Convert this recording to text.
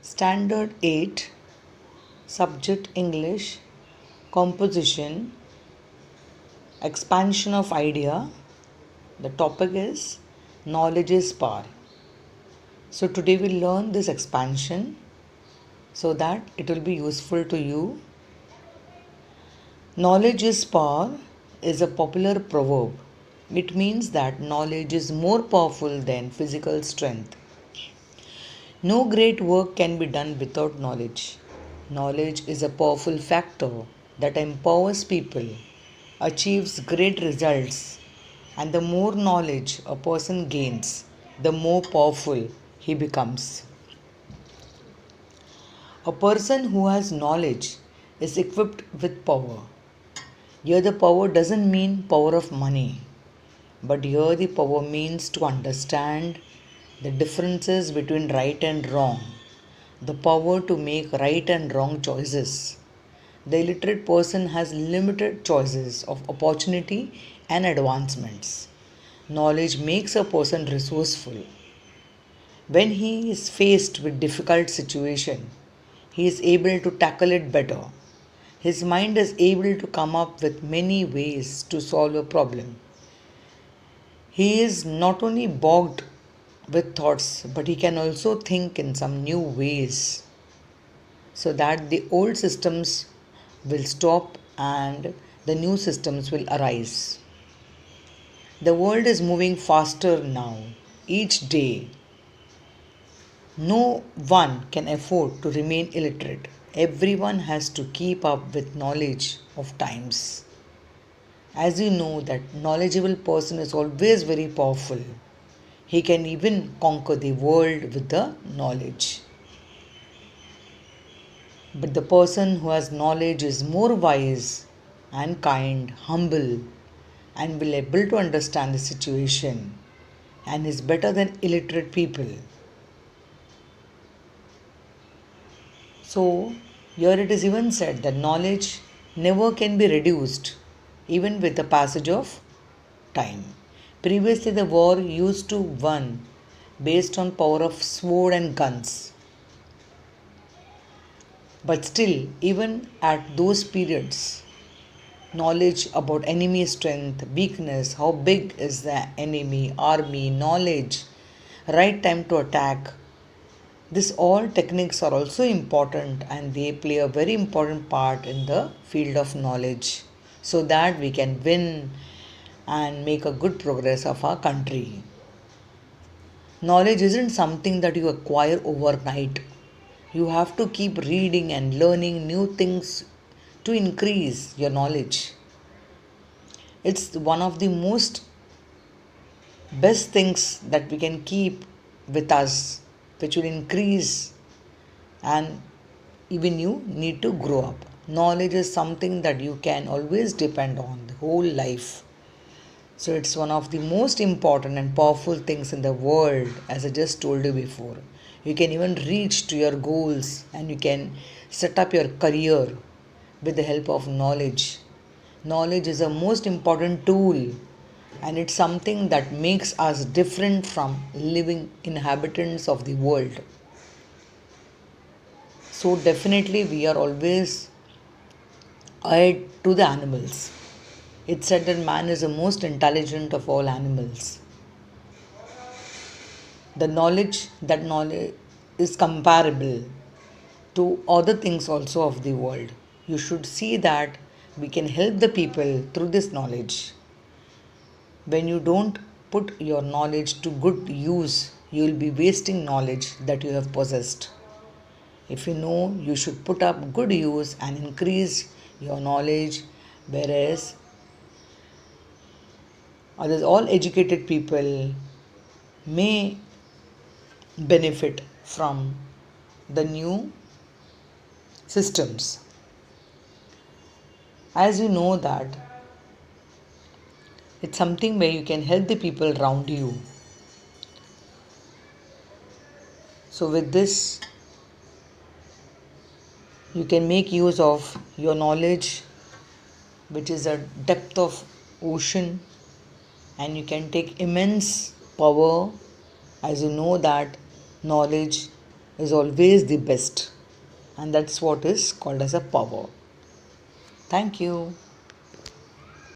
Standard 8, Subject English, Composition, Expansion of Idea. The topic is Knowledge is Power. So today we'll learn this expansion so that it will be useful to you. Knowledge is power is a popular proverb. It means that knowledge is more powerful than physical strength. No great work can be done without knowledge. Knowledge is a powerful factor that empowers people, achieves great results, and the more knowledge a person gains, the more powerful he becomes. A person who has knowledge is equipped with power. Here, the power doesn't mean power of money, but here the power means to understand the differences between right and wrong, the power to make right and wrong choices. The illiterate person has limited choices of opportunity and advancements. Knowledge makes a person resourceful. When he is faced with difficult situation, he is able to tackle it better. His mind is able to come up with many ways to solve a problem. He is not only bogged with thoughts, but he can also think in some new ways so that the old systems will stop and the new systems will arise. The world is moving faster now, each day. No one can afford to remain illiterate. Everyone has to keep up with knowledge of times. As you know that knowledgeable person is always very powerful. He can even conquer the world with the knowledge. But the person who has knowledge is more wise and kind, humble, and will able to understand the situation and is better than illiterate people. So, here it is even said that knowledge never can be reduced even with the passage of time. Previously, the war used to won based on power of sword and guns. But still, even at those periods, knowledge about enemy strength, weakness, how big is the enemy, army, knowledge, right time to attack. This all techniques are also important and they play a very important part in the field of knowledge so that we can win and make a good progress of our country. Knowledge isn't something that you acquire overnight. You have to keep reading and learning new things to increase your knowledge. It's one of the most best things that we can keep with us, which will increase, and even you need to grow up. Knowledge is something that you can always depend on the whole life. So it's one of the most important and powerful things in the world, as I just told you before. You can even reach to your goals and you can set up your career with the help of knowledge. Knowledge is a most important tool and it's something that makes us different from living inhabitants of the world. So definitely we are always ahead to the animals. It's said that man is the most intelligent of all animals. The knowledge is comparable to other things also of the world. You should see that we can help the people through this knowledge. When you don't put your knowledge to good use, you will be wasting knowledge that you have possessed. If you know, you should put up good use and increase your knowledge, whereas others, all educated people may benefit from the new systems. As you know that it's something where you can help the people around you. So with this, you can make use of your knowledge, which is a depth of ocean, and you can take immense power, as you know that knowledge is always the best, and that's what is called as a power. Thank you.